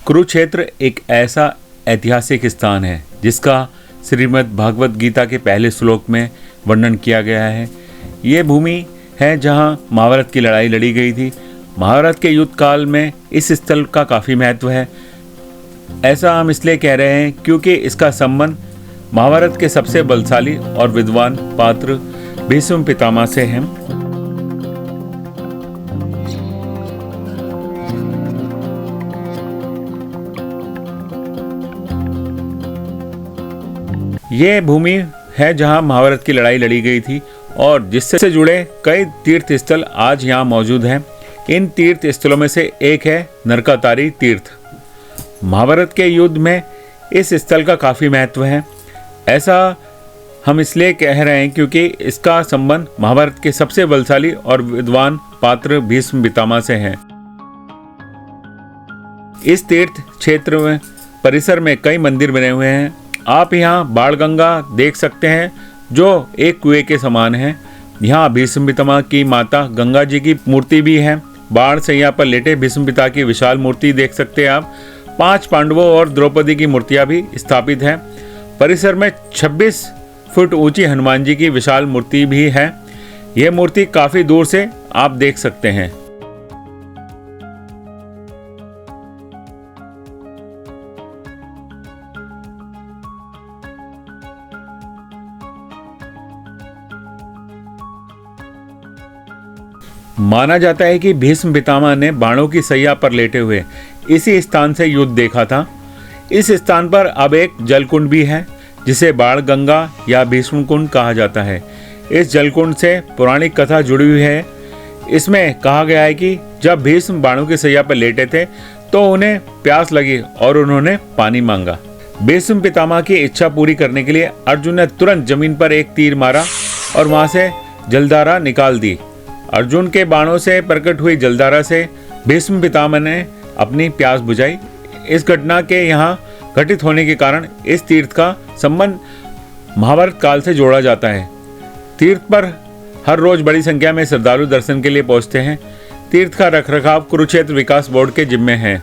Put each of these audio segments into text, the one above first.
कुरुक्षेत्र एक ऐसा ऐतिहासिक स्थान है जिसका श्रीमद् भागवत गीता के पहले श्लोक में वर्णन किया गया है। ये भूमि है जहाँ महाभारत की लड़ाई लड़ी गई थी। महाभारत के युद्ध काल में इस स्थल का काफ़ी महत्व है। ऐसा हम इसलिए कह रहे हैं क्योंकि इसका संबंध महाभारत के सबसे बलशाली और विद्वान पात्र भीष्म पितामह से है। ये भूमि है जहां महाभारत की लड़ाई लड़ी गई थी और जिससे जुड़े कई तीर्थ स्थल आज यहाँ मौजूद हैं। इन तीर्थ स्थलों में से एक है नरकातारी तीर्थ। महाभारत के युद्ध में इस स्थल का काफ़ी महत्व है। ऐसा हम इसलिए कह रहे हैं क्योंकि इसका संबंध महाभारत के सबसे बलशाली और विद्वान पात्र भीष्म पितामह से है। इस तीर्थ क्षेत्र में परिसर में कई मंदिर बने हुए हैं। आप यहाँ बाणगंगा देख सकते हैं जो एक कुएं के समान है। यहाँ भीष्म पितामह की माता गंगा जी की मूर्ति भी है। बाण सैया पर लेटे भीष्म पिता की विशाल मूर्ति देख सकते हैं आप। 5 पांडवों और द्रौपदी की मूर्तियाँ भी स्थापित हैं। परिसर में 26 फुट ऊंची हनुमान जी की विशाल मूर्ति भी है। यह मूर्ति काफ़ी दूर से आप देख सकते हैं। माना जाता है कि भीष्म पितामह ने बाणों की सैया पर लेटे हुए इसी स्थान से युद्ध देखा था। इस स्थान पर अब एक जलकुंड भी है जिसे बाण गंगा या भीष्म कुंड कहा जाता है। इस जलकुंड से पौराणिक कथा जुड़ी हुई है। इसमें कहा गया है कि जब भीष्म बाणों की सैया पर लेटे थे तो उन्हें प्यास लगी और उन्होंने पानी मांगा। भीष्म पितामह की इच्छा पूरी करने के लिए अर्जुन ने तुरंत जमीन पर एक तीर मारा और वहां से जलधारा निकाल दी। अर्जुन के बाणों से प्रकट हुई जलधारा से भीष्म पितामह ने अपनी प्यास बुझाई। इस घटना के यहाँ घटित होने के कारण इस तीर्थ का संबंध महाभारत काल से जोड़ा जाता है। तीर्थ पर हर रोज बड़ी संख्या में श्रद्धालु दर्शन के लिए पहुंचते हैं। तीर्थ का रखरखाव कुरुक्षेत्र विकास बोर्ड के जिम्मे है।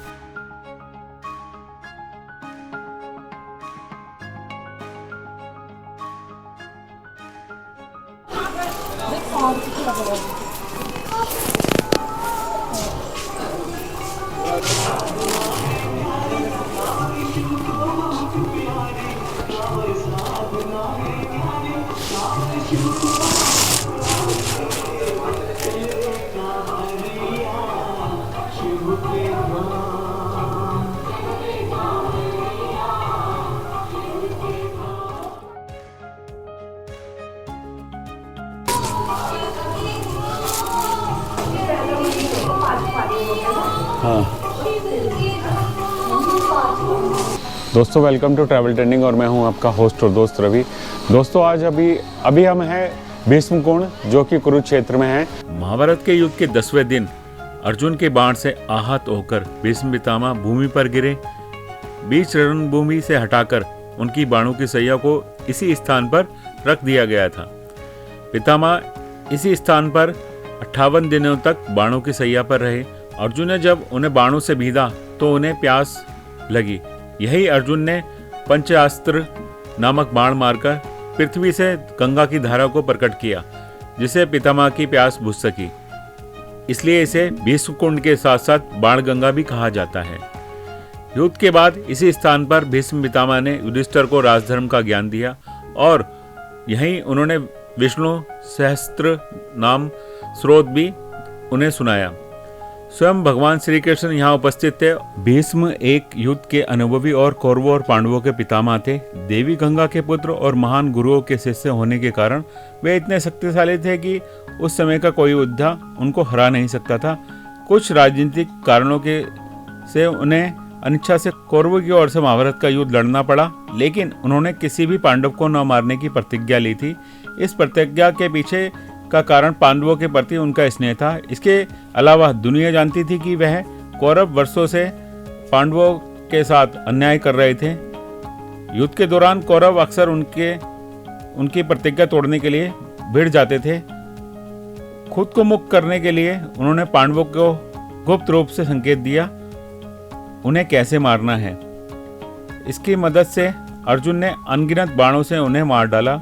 दोस्तों वेलकम टू ट्रैवल ट्रेंडिंग और मैं हूं आपका होस्ट और दोस्त रवि। दोस्तों आज अभी हम हैं भीष्म कुंड जो कि कुरुक्षेत्र में है। महाभारत के युद्ध के 10वें दिन अर्जुन के बाण से आहत होकर भीष्म पितामह भूमि पर गिरे। बीच रणभूमि से हटाकर उनकी बाणों की सैया को इसी स्थान पर रख दिया गया था। पितामह इसी स्थान पर 58 दिनों तक बाणों की सैया पर रहे। अर्जुन ने जब उन्हें बाणों से बीधा तो उन्हें प्यास लगी। यही अर्जुन ने पंचास्त्र नामक बाण मारकर पृथ्वी से गंगा की धारा को प्रकट किया जिसे पितामह की प्यास बुझ सकी। इसलिए इसे भीष्म कुंड के साथ साथ बाण गंगा भी कहा जाता है। युद्ध के बाद इसी स्थान पर भीष्म पितामह ने युधिष्ठिर को राजधर्म का ज्ञान दिया और यहीं उन्होंने विष्णु सहस्त्र नाम स्रोत भी उन्हें सुनाया। स्वयं भगवान श्री कृष्ण यहाँ उपस्थित थे। भीष्म एक युद्ध के अनुभवी और कौरवों और पांडवों के पितामह थे। देवी गंगा के पुत्र और महान गुरुओं के शिष्य होने के कारण वे इतने शक्तिशाली थे कि उस समय का कोई योद्धा उनको हरा नहीं सकता था। कुछ राजनीतिक कारणों के से उन्हें अनिच्छा से कौरवों की ओर से महाभारत का युद्ध लड़ना पड़ा, लेकिन उन्होंने किसी भी पांडव को न मारने की प्रतिज्ञा ली थी। इस प्रतिज्ञा के पीछे का कारण पांडवों के प्रति उनका स्नेह था। इसके अलावा दुनिया जानती थी कि वह कौरव वर्षों से पांडवों के साथ अन्याय कर रहे थे। युद्ध के दौरान कौरव अक्सर उनकी प्रतिज्ञा तोड़ने के लिए भिड़ जाते थे। खुद को मुक्त करने के लिए उन्होंने पांडवों को गुप्त रूप से संकेत दिया। उन्हें कैसे मारना है। इसकी मदद से अर्जुन ने अनगिनत बाणों से उन्हें मार डाला,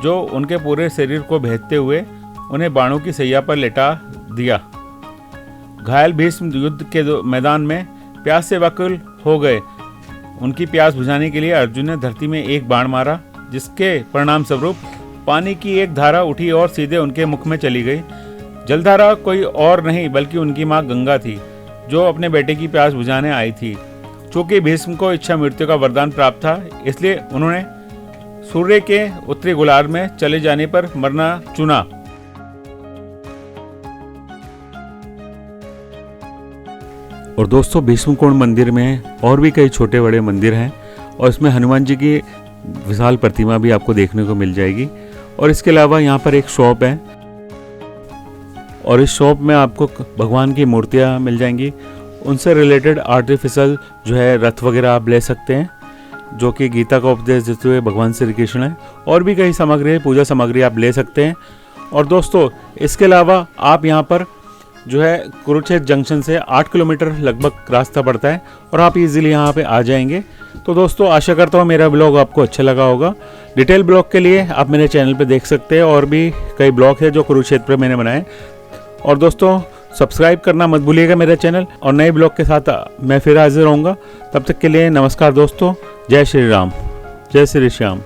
जो उनके पूरे शरीर को भेदते हुए उन्हें बाणों की सैया पर लेटा दिया। घायल भीष्म युद्ध के मैदान में प्यास से व्याकुल हो गए। उनकी प्यास बुझाने के लिए अर्जुन ने धरती में एक बाण मारा, जिसके परिणाम स्वरूप पानी की एक धारा उठी और सीधे उनके मुख में चली गई। जलधारा कोई और नहीं बल्कि उनकी मां गंगा थी, जो अपने बेटे की प्यास बुझाने आई थी। चूंकि भीष्म को इच्छा मृत्यु का वरदान प्राप्त था, इसलिए उन्होंने सूर्य के उत्तरी गोलार्ध में चले जाने पर मरना चुना। और दोस्तों, भीष्मकोण मंदिर में और भी कई छोटे बड़े मंदिर हैं और इसमें हनुमान जी की विशाल प्रतिमा भी आपको देखने को मिल जाएगी। और इसके अलावा यहाँ पर एक शॉप है और इस शॉप में आपको भगवान की मूर्तियाँ मिल जाएंगी। उनसे रिलेटेड आर्टिफिशियल जो है रथ वगैरह आप ले सकते हैं, जो कि गीता का उपदेश देते हुए भगवान श्री कृष्ण है। और भी कई सामग्री, पूजा सामग्री आप ले सकते हैं। और दोस्तों, इसके अलावा आप यहाँ पर जो है कुरुक्षेत्र जंक्शन से 8 किलोमीटर लगभग रास्ता पड़ता है और आप इजीली यहाँ पे आ जाएंगे। तो दोस्तों, आशा करता हूँ मेरा ब्लॉग आपको अच्छा लगा होगा। डिटेल ब्लॉग के लिए आप मेरे चैनल पे देख सकते हैं, और भी कई ब्लॉग है जो कुरुक्षेत्र पे मैंने बनाए। और दोस्तों, सब्सक्राइब करना मत भूलिएगा मेरा चैनल, और नए ब्लॉग के साथ मैं फिर हाजिर रहूँगा। तब तक के लिए नमस्कार दोस्तों। जय श्री राम, जय श्री श्याम।